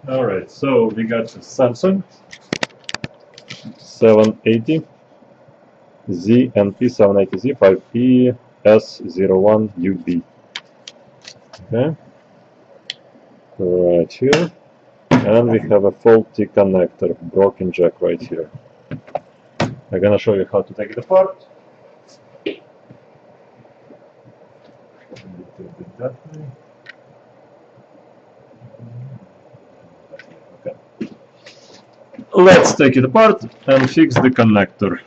Alright, so we got the Samsung 780 Z np780z5e S01UB. Okay, right here, and we have a faulty connector, broken jack right here. I'm gonna show you how to take it apart. Okay. Let's take it apart and fix the connector.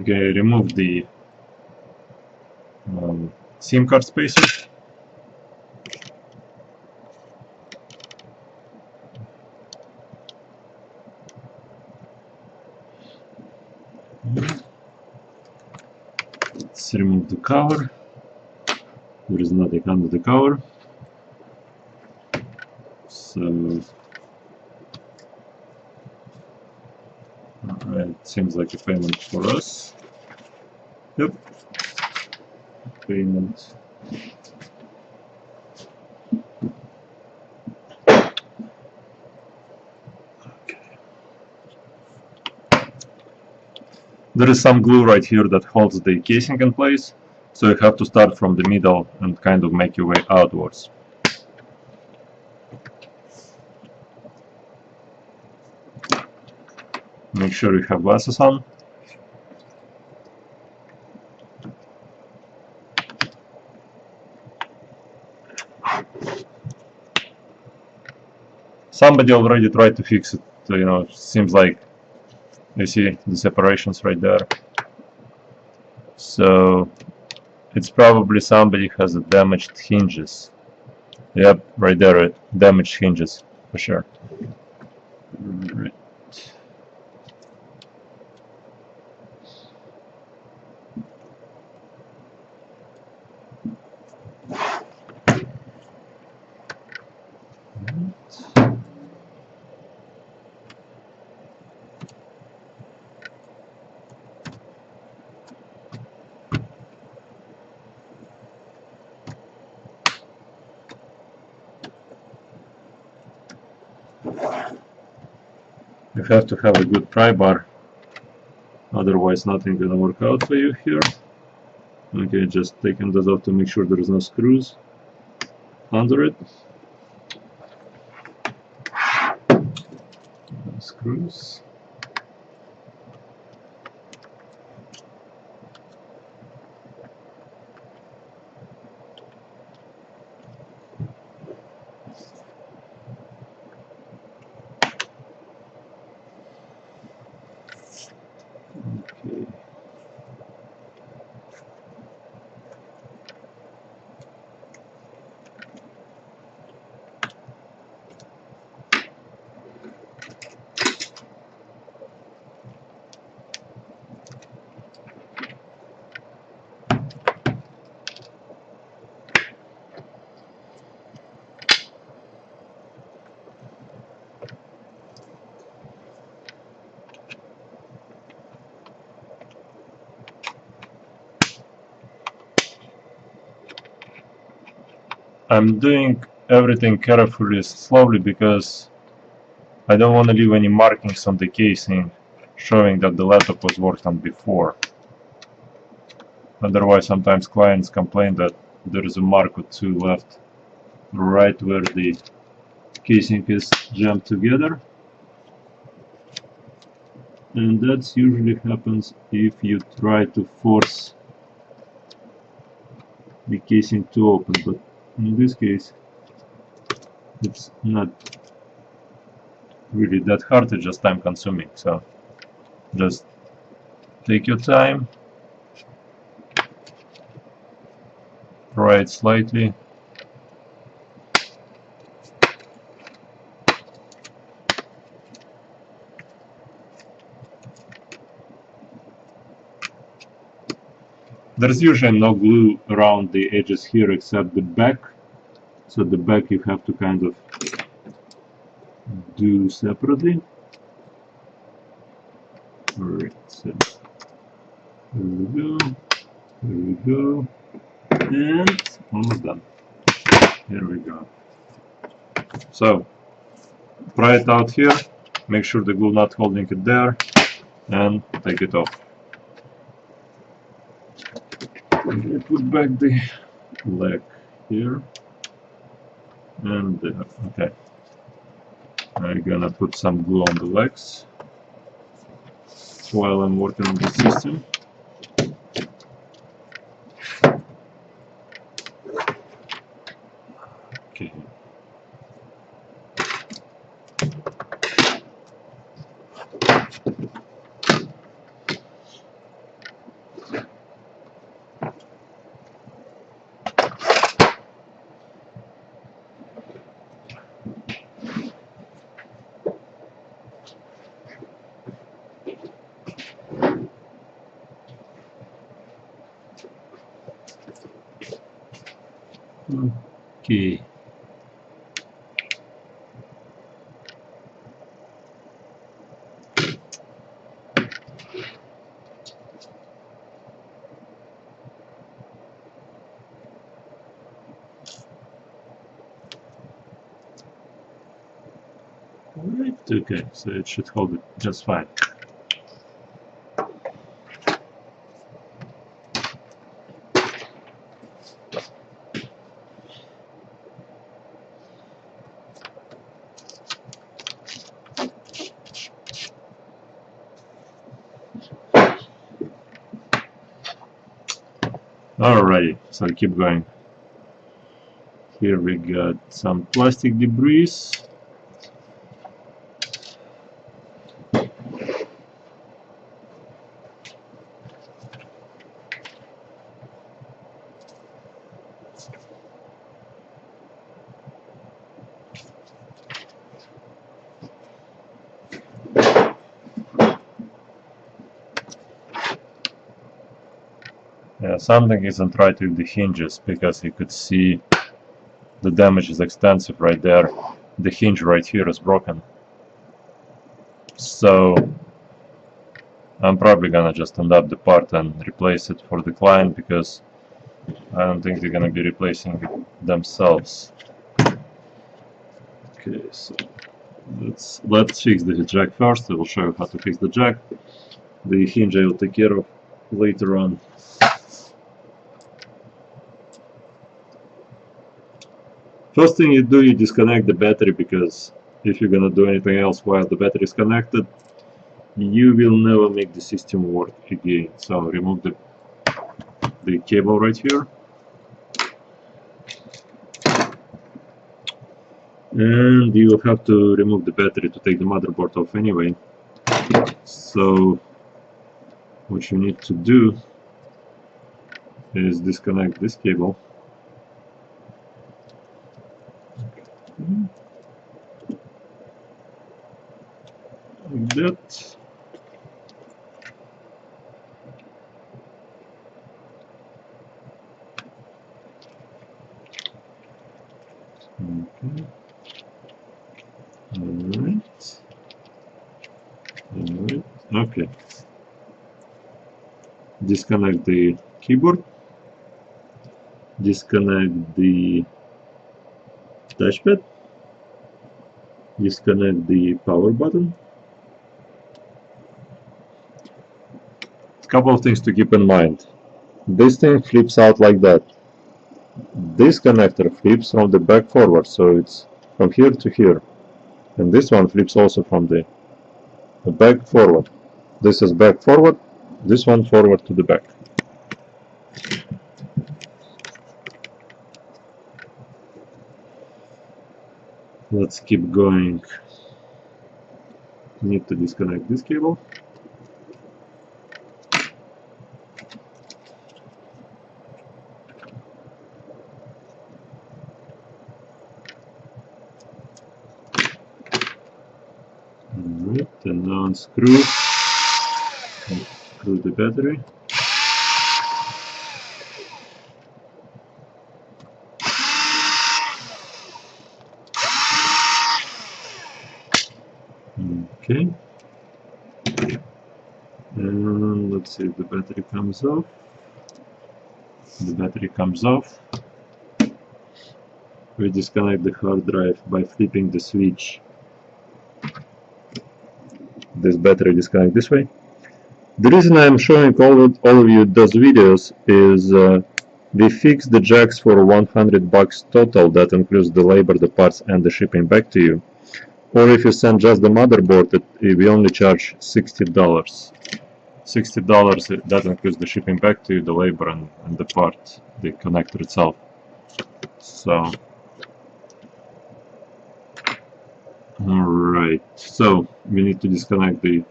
Okay, remove the SIM card spacer. Let's remove the cover. There is nothing under the cover. So, alright, seems like a payment for us. Yep, payment. There is some glue right here that holds the casing in place, so you have to start from the middle and kind of make your way outwards. Make sure you have glasses on. Somebody already tried to fix it, you know, seems like you see the separations right there. So it's probably somebody has damaged hinges. Yep, right there, damaged hinges for sure. Right. You have to have a good pry bar, otherwise nothing gonna work out for you here. Okay, just taking this off to make sure there is no screws under it. No screws. Okay. I'm doing everything carefully, slowly, because I don't want to leave any markings on the casing showing that the laptop was worked on before. Otherwise, sometimes clients complain that there is a mark or two left right where the casing is jammed together. And that usually happens if you try to force the casing to open, but in this case it's not really that hard, it's just time consuming, so just take your time, pry it slightly. There's usually no glue around the edges here except the back, so the back you have to kind of do separately. Alright, so there we go, and almost done. Here we go. So pry it out here, make sure the glue not holding it there, and take it off. Put back the leg here and there. Okay, I'm gonna put some glue on the legs while I'm working on the system. Okay. Okay. Alright, okay, so it should hold it just fine. Alrighty, so keep going. Here we got some plastic debris. Yeah, something isn't right with the hinges, because you could see the damage is extensive right there. The hinge right here is broken. So I'm probably gonna just end up the part and replace it for the client, because I don't think they're gonna be replacing it themselves. Okay, so let's fix the jack first. I will show you how to fix the jack. The hinge I will take care of later on. First thing you do, you disconnect the battery, because if you're gonna do anything else while the battery is connected, you will never make the system work again. So remove the cable right here, and you will have to remove the battery to take the motherboard off anyway. So what you need to do is disconnect this cable. Like that. Okay. Alright. Alright. Okay. Disconnect the keyboard. Disconnect the touchpad. Disconnect the power button. A couple of things to keep in mind. This thing flips out like that. This connector flips from the back forward, so it's from here to here. And this one flips also from the back forward. This is back forward, this one forward to the back. Let's keep going. Need to disconnect this cable. Alright, and now unscrew the battery. Okay. And let's see if the battery comes off. The battery comes off. We disconnect the hard drive by flipping the switch. This battery disconnect this way. The reason I am showing all of you those videos is we fixed the jacks for $100 total. That includes the labor, the parts, and the shipping back to you. Or if you send just the motherboard, we only charge $60. $60, that includes the shipping back to you, the labor, and the part, the connector itself. So, alright, so we need to disconnect the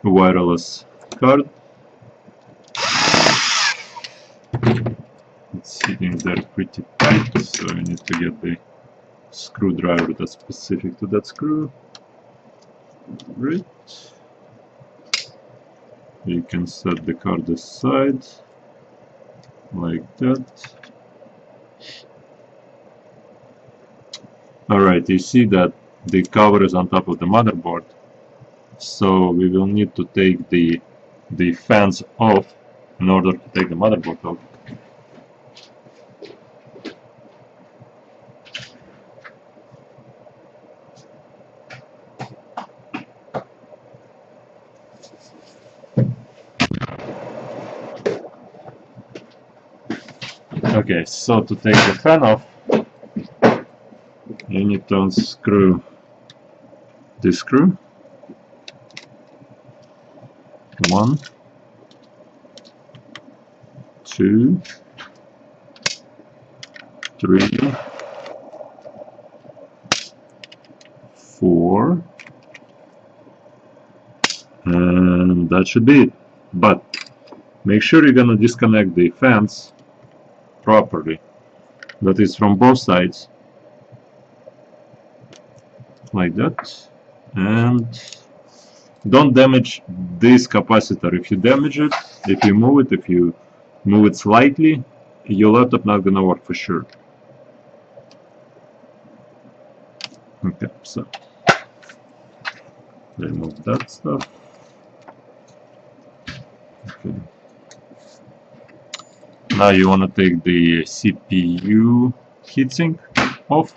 wireless card. It's sitting there pretty tight, so we need to get the screwdriver that's specific to that screw. Right. You can set the card aside like that. Alright, you see that the cover is on top of the motherboard, so we will need to take the fans off in order to take the motherboard off. Okay, so to take the fan off, you need to unscrew this screw. 1, 2, 3, 4, and that should be it. But make sure you're gonna disconnect the fans properly. That is from both sides, like that. And don't damage this capacitor. If you damage it, if you move it slightly, your laptop not gonna work for sure. Okay, so remove that stuff. Okay. Now you want to take the CPU heatsink off.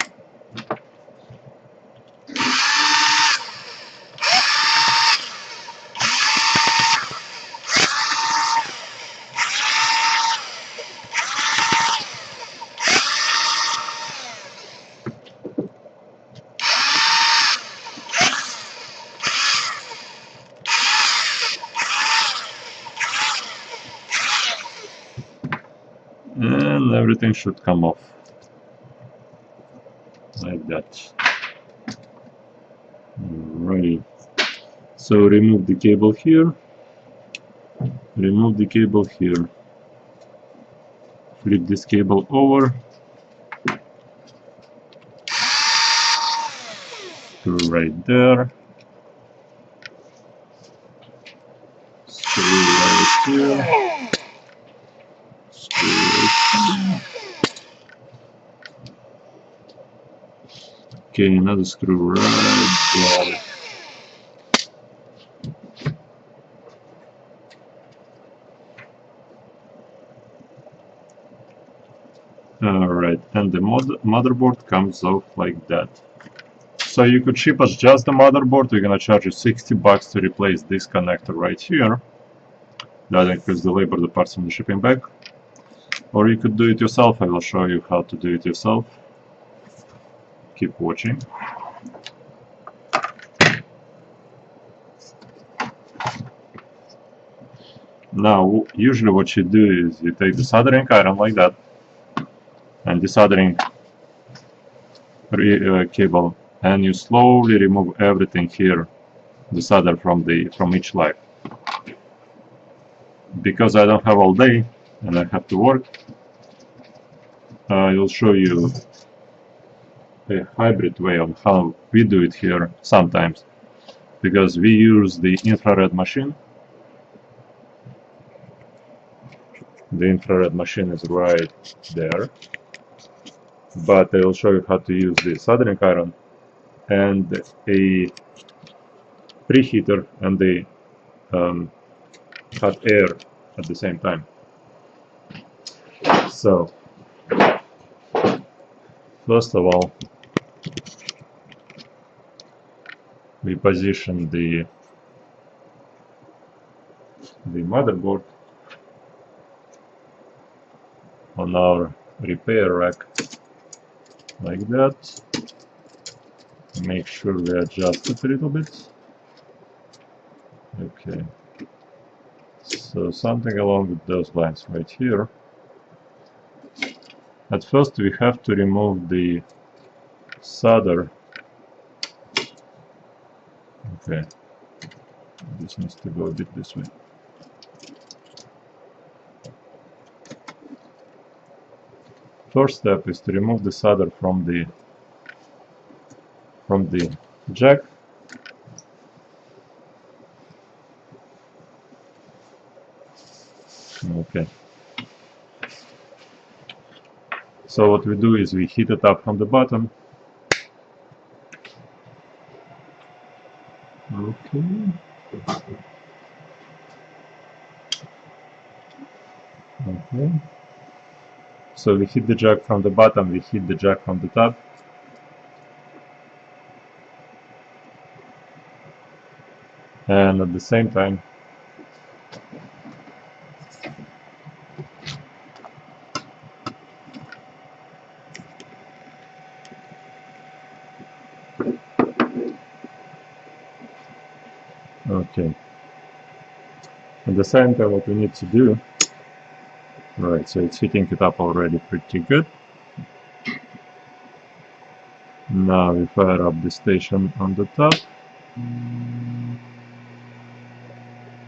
And everything should come off like that. Alrighty. So remove the cable here, remove the cable here, flip this cable over, screw right there, screw right here, screw right here. Okay, another screw right there. Alright, and the motherboard comes out like that. So you could ship us just the motherboard. We're gonna charge you $60 to replace this connector right here. That includes the labor, the parts, and the shipping back. Or you could do it yourself. I will show you how to do it yourself. Keep watching. Now, usually what you do is you take the soldering iron like that, and desoldering cable, and you slowly remove everything here, the solder from each light. Because I don't have all day and I have to work, I will show you a hybrid way of how we do it here sometimes, because we use the infrared machine. The infrared machine is right there, but I will show you how to use the soldering iron and a preheater and the hot air at the same time. So first of all, we position the motherboard on our repair rack like that. Make sure we adjust it a little bit. Okay, so something along with those lines right here. At first we have to remove the solder. Okay, this needs to go a bit this way. First step is to remove the solder from the jack. Okay. So what we do is we heat it up from the bottom. Okay. Okay. So we heat the jack from the bottom, we heat the jack from the top. And at the same time, okay. At the same time, what we need to do, right, so it's heating it up already pretty good. Now we fire up the station on the top.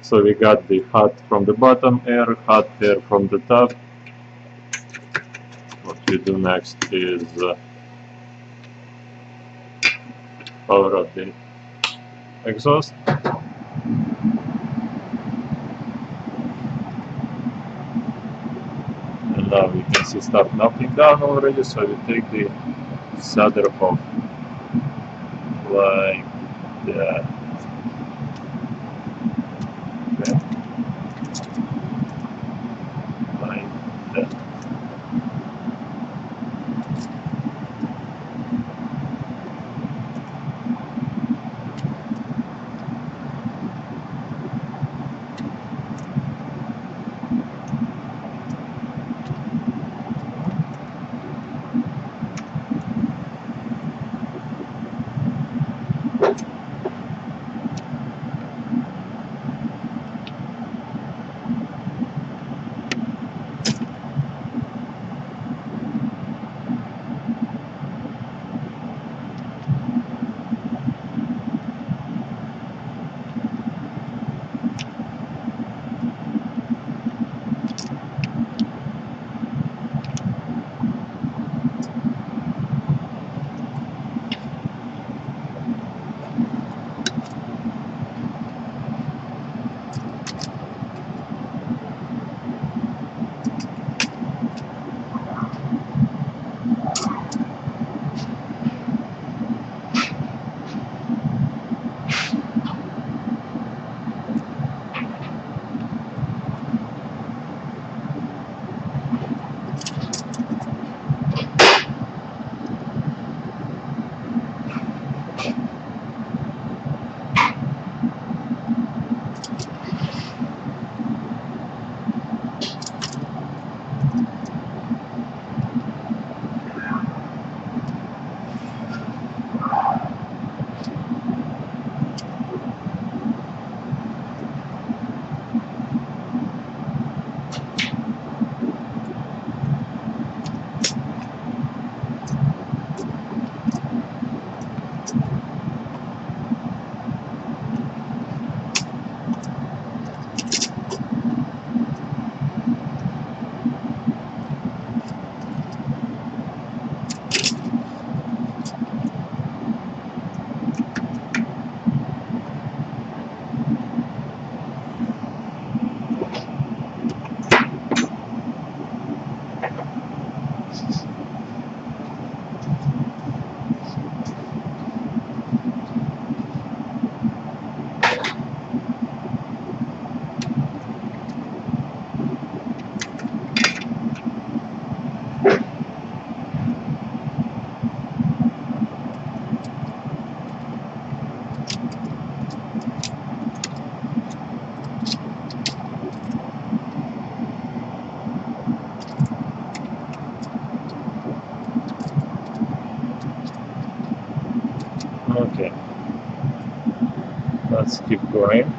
So we got the hot from the bottom air, hot air from the top. What we do next is power up the exhaust. And now we can see stuff knocking down already, so we take the solder off like that. Okay. Like that. let's keep going.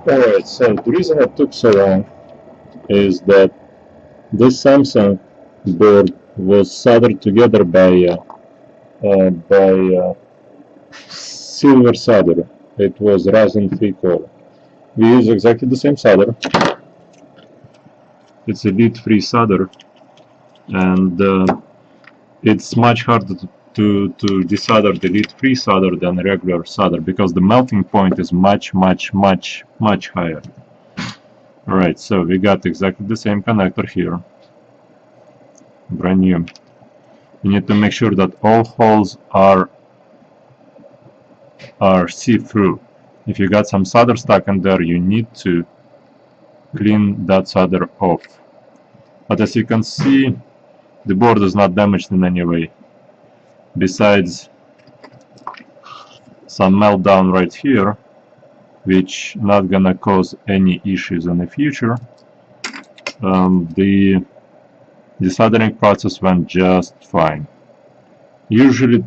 Alright, so the reason it took so long is that this Samsung board was soldered together by silver solder. It was resin free core. We use exactly the same solder. It's a lead free solder, and it's much harder to desolder the lead free solder than regular solder because the melting point is much higher. Alright, so we got exactly the same connector here, brand new. You need to make sure that all holes are see-through. If you got some solder stuck in there, you need to clean that solder off. But as you can see, the board is not damaged in any way. Besides some meltdown right here, which not gonna cause any issues in the future, the desoldering process went just fine. Usually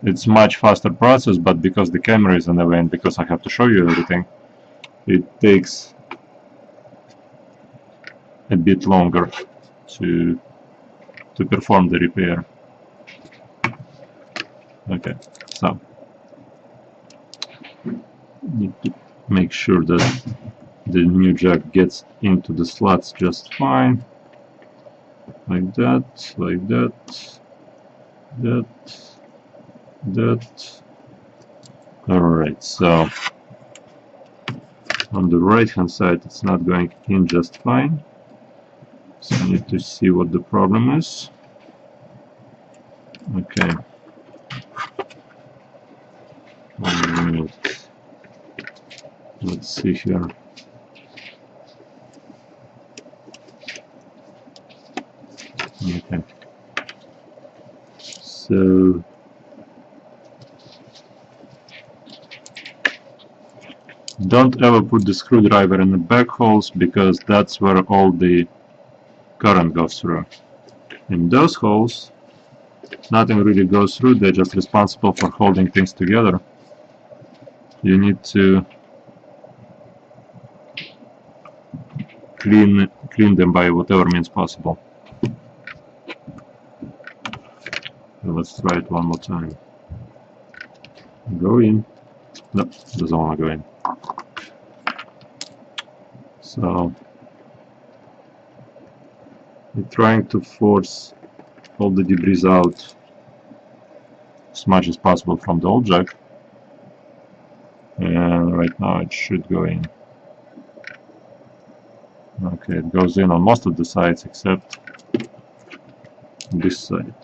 it's much faster process, but because the camera is in the way and because I have to show you everything, it takes a bit longer to perform the repair. Okay, so need to make sure that the new jack gets into the slots just fine, like that, like that, that. Alright, so on the right hand side it's not going in just fine, so I need to see what the problem is. Okay. Alright. Let's see here. Okay. So don't ever put the screwdriver in the back holes because that's where all the current goes through. In those holes, nothing really goes through, they're just responsible for holding things together. You need to clean them by whatever means possible. So let's try it one more time. Go in. No, doesn't want to go in. So we're trying to force all the debris out as much as possible from the old jack, and right now it should go in. Okay, it goes in on most of the sides except this side.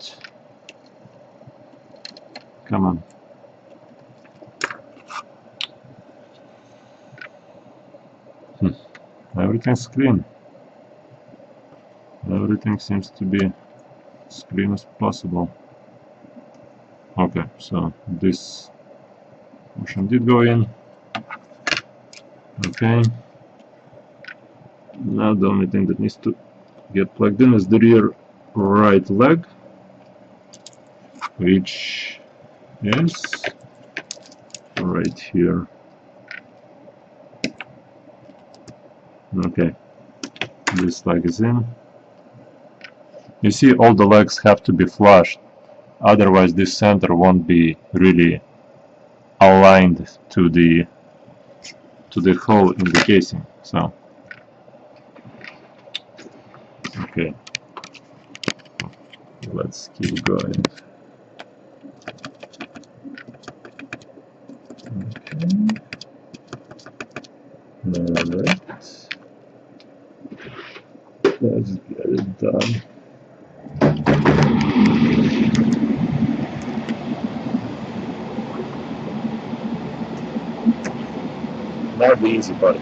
Come on. Everything's clean. Everything seems to be as clean as possible. Okay, so this portion did go in. Okay. Now the only thing that needs to get plugged in is the rear right leg, which is right here. Okay, this leg is in. You see, all the legs have to be flushed, otherwise this center won't be really aligned to the hole in the casing. So okay, let's keep going. Okay. Alright. Let's get it done. Now the easy part.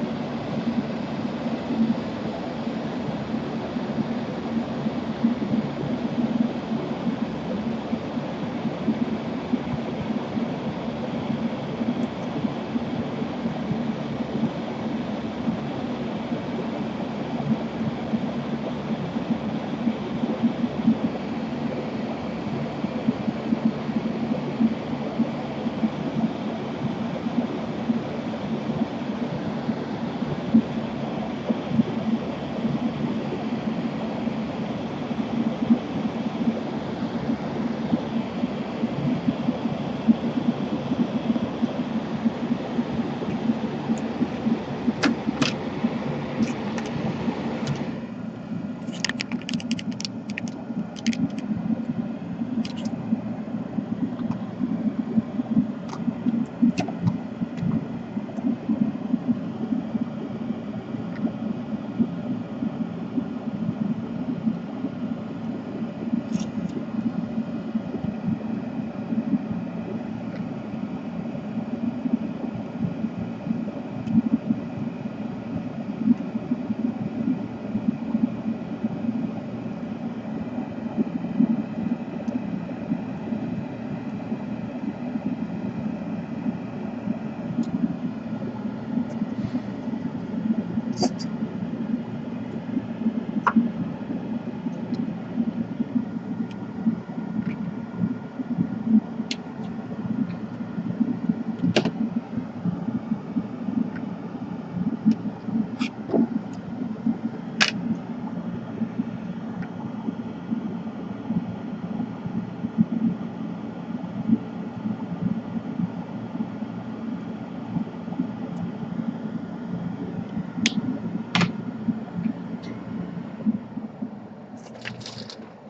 next.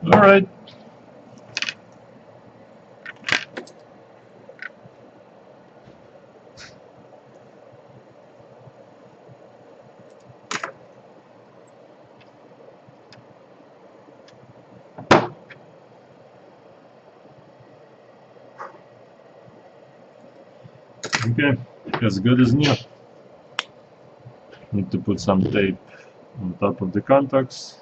All right. Okay, as good as new. Need to put some tape on top of the contacts.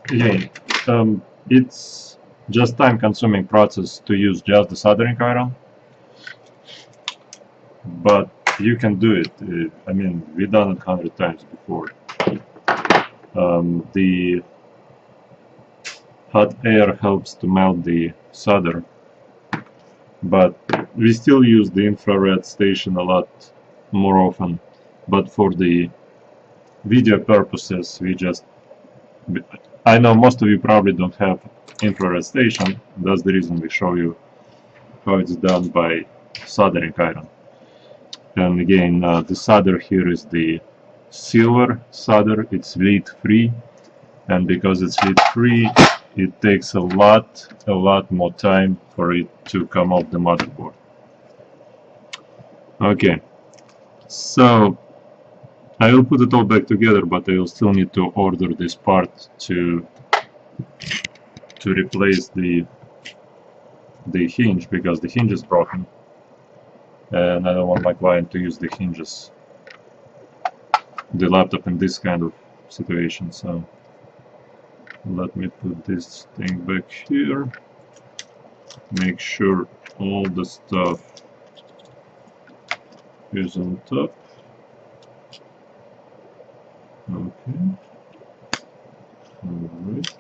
Again, it's just time-consuming process to use just the soldering iron, but you can do it. I mean, we've done it 100 times before. The hot air helps to melt the solder, but we still use the infrared station a lot more often. But for the video purposes, I know most of you probably don't have infrared station. That's the reason we show you how it's done by soldering iron. And again, the solder here is the silver solder. It's lead free, and because it's lead free, it takes a lot more time for it to come off the motherboard. Okay, so I will put it all back together, but I will still need to order this part to replace the hinge, because the hinge is broken and I don't want my client to use the hinges, the laptop, in this kind of situation. So let me put this thing back here, make sure all the stuff is on top. Okay, alright.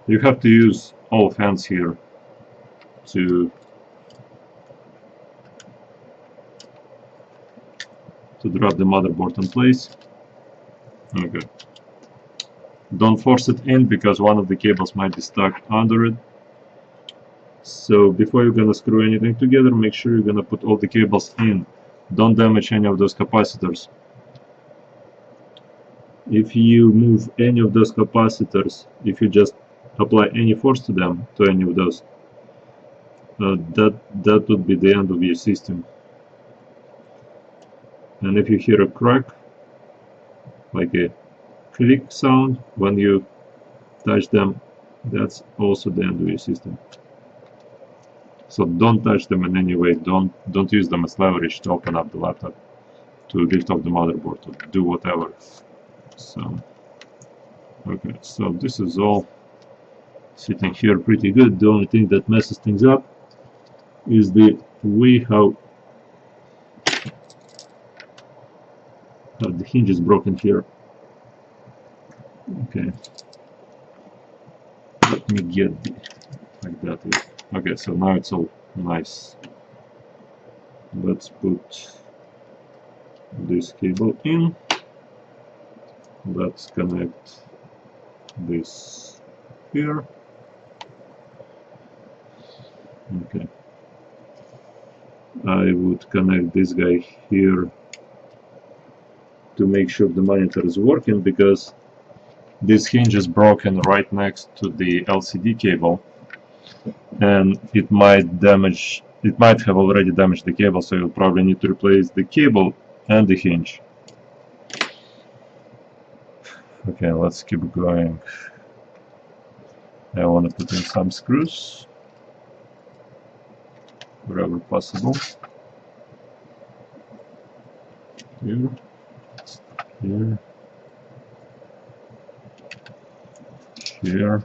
You have to use all hands here to drop the motherboard in place. Okay. Don't force it in, because one of the cables might be stuck under it. So before you're gonna screw anything together, make sure you're gonna put all the cables in. Don't damage any of those capacitors. If you move any of those capacitors, if you just apply any force to them, to any of those, that would be the end of your system. And if you hear a crack, like a click sound when you touch them, that's also the end of your system. So don't touch them in any way. Don't use them as leverage to open up the laptop, to lift off the motherboard, to do whatever. So okay, so this is all sitting here pretty good. The only thing that messes things up is the way how the hinge is broken here. Okay, let me get like that. Okay, so now it's all nice. Let's put this cable in. Let's connect this here. Okay, I would connect this guy here to make sure the monitor is working, because this hinge is broken right next to the LCD cable, and it might have already damaged the cable, so you'll probably need to replace the cable and the hinge. Okay, let's keep going. I want to put in some screws wherever possible. Here, here, here,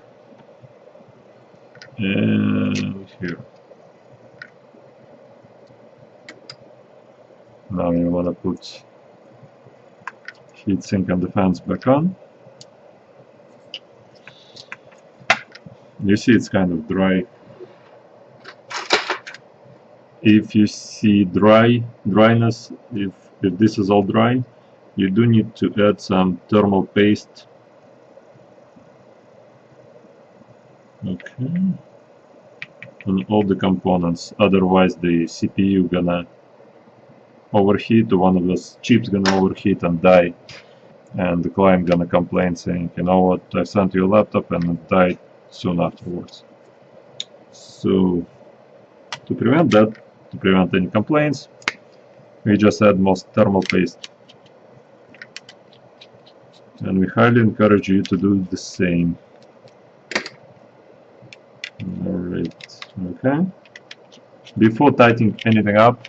and here. Now you want to put heatsink and the fans back on. You see it's kind of dry. If you see dryness, if this is all dry, you do need to add some thermal paste. Okay. On all the components, otherwise the CPU gonna overheat, or one of those chips gonna overheat and die, and the client gonna complain saying, you know what, I sent you a laptop and it died soon afterwards. So to prevent that, to prevent any complaints, we just add more thermal paste, and we highly encourage you to do the same. Alright, okay. Before tightening anything up,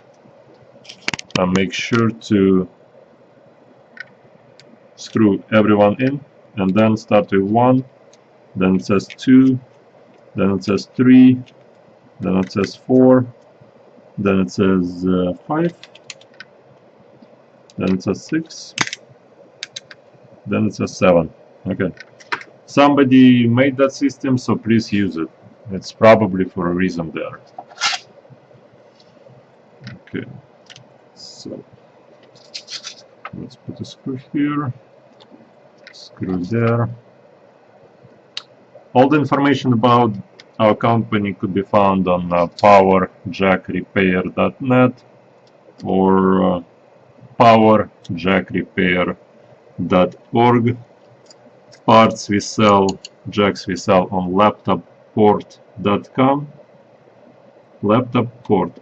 make sure to screw everyone in, and then start with 1, then it says 2, then it says 3, then it says 4, then it says 5, then it says 6, then it says 7. Okay. Somebody made that system, so please use it. It's probably for a reason there. Okay. So let's put a screw here, screw there. All the information about our company could be found on powerjackrepair.net or powerjackrepair.org. Parts we sell, jacks we sell on laptopport.com. Laptopport,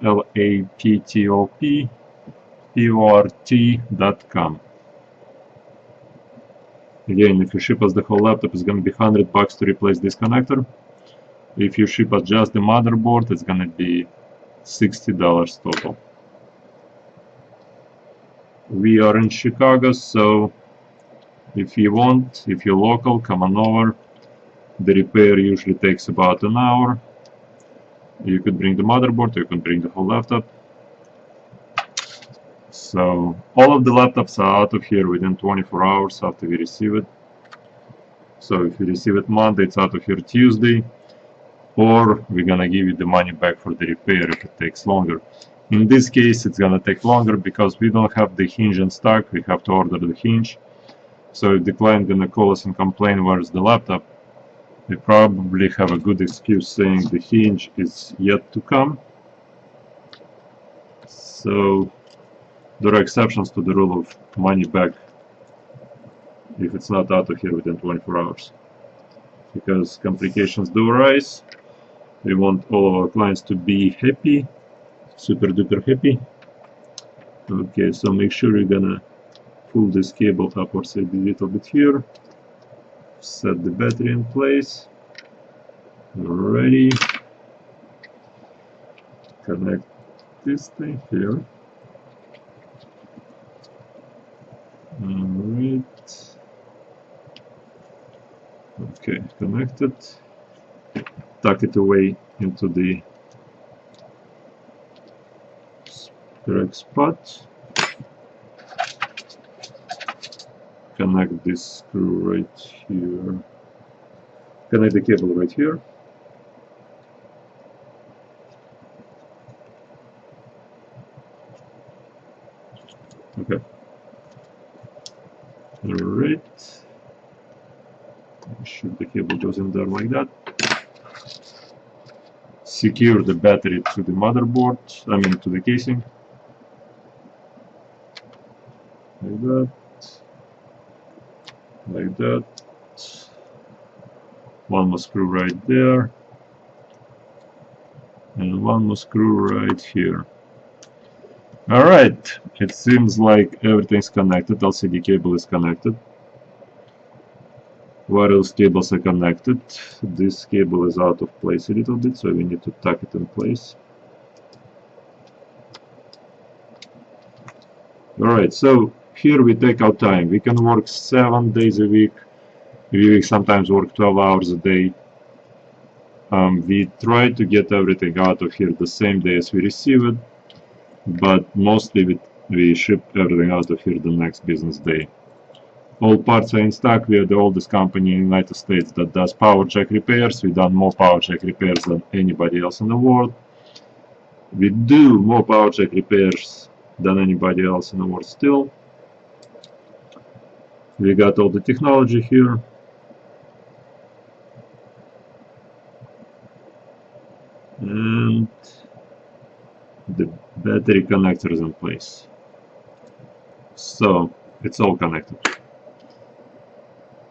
laptopport.com. Again, if you ship us the whole laptop, it's going to be $100 to replace this connector. If you ship us just the motherboard, it's going to be $60 total. We are in Chicago, so if you want, if you're local, come on over. The repair usually takes about an hour. You could bring the motherboard, you could bring the whole laptop. So all of the laptops are out of here within 24 hours after we receive it. So if you receive it Monday, it's out of here Tuesday, or we're gonna give you the money back for the repair if it takes longer. In this case, it's gonna take longer because we don't have the hinge in stock. We have to order the hinge. So if the client gonna call us and complain where's the laptop, we probably have a good excuse saying the hinge is yet to come. So there are exceptions to the rule of money back if it's not out of here within 24 hours. Because complications do arise. We want all of our clients to be happy, super duper happy. Okay, so make sure you're gonna pull this cable upwards a little bit here. Set the battery in place. Alrighty. Connect this thing here. Alright. Okay, connected. Tuck it away into the correct spot. Connect this screw right here. Connect the cable right here. Okay. Alright. Make sure the cable goes in there like that. Secure the battery to the motherboard, to the casing. Like that. Like that. One more screw right there. And one more screw right here. Alright, it seems like everything's connected. LCD cable is connected. Wireless cables are connected. This cable is out of place a little bit, so we need to tuck it in place. Alright, so here we take our time. We can work 7 days a week. We sometimes work 12 hours a day. We try to get everything out of here the same day as we receive it, but mostly we ship everything out of here the next business day. All parts are in stock. We are the oldest company in the United States that does power jack repairs. We've done more power jack repairs than anybody else in the world. We do more power jack repairs than anybody else in the world still. We got all the technology here. And the battery connector is in place. So it's all connected.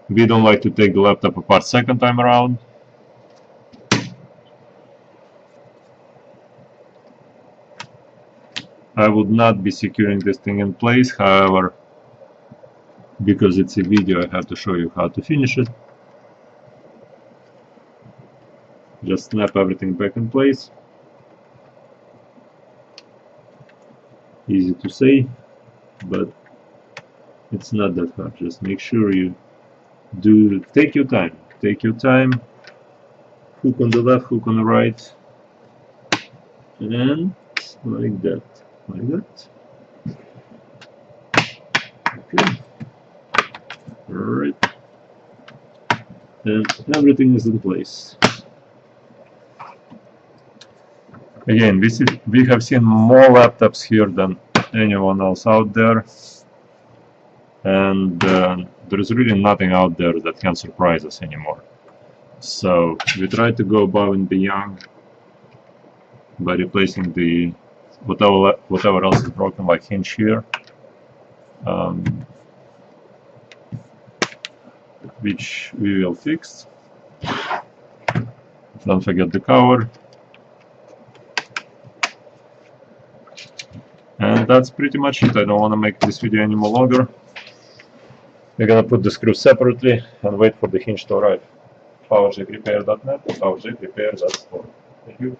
We don't like to take the laptop apart second time around. I would not be securing this thing in place, however, because it's a video, I have to show you how to finish it. Just snap everything back in place. Easy to say, but it's not that hard. Just make sure you take your time. Take your time. Hook on the left, hook on the right, and like that. Like that. Okay. Alright. And everything is in place. Again, we have seen more laptops here than anyone else out there. And there is really nothing out there that can surprise us anymore. So we try to go above and beyond by replacing the whatever else is broken, like hinge here, which we will fix. Don't forget the cover. And that's pretty much it. I don't want to make this video any more longer. We're gonna put the screws separately and wait for the hinge to arrive. PowerJackRepair.net, PowerJackRepair.store. Thank you.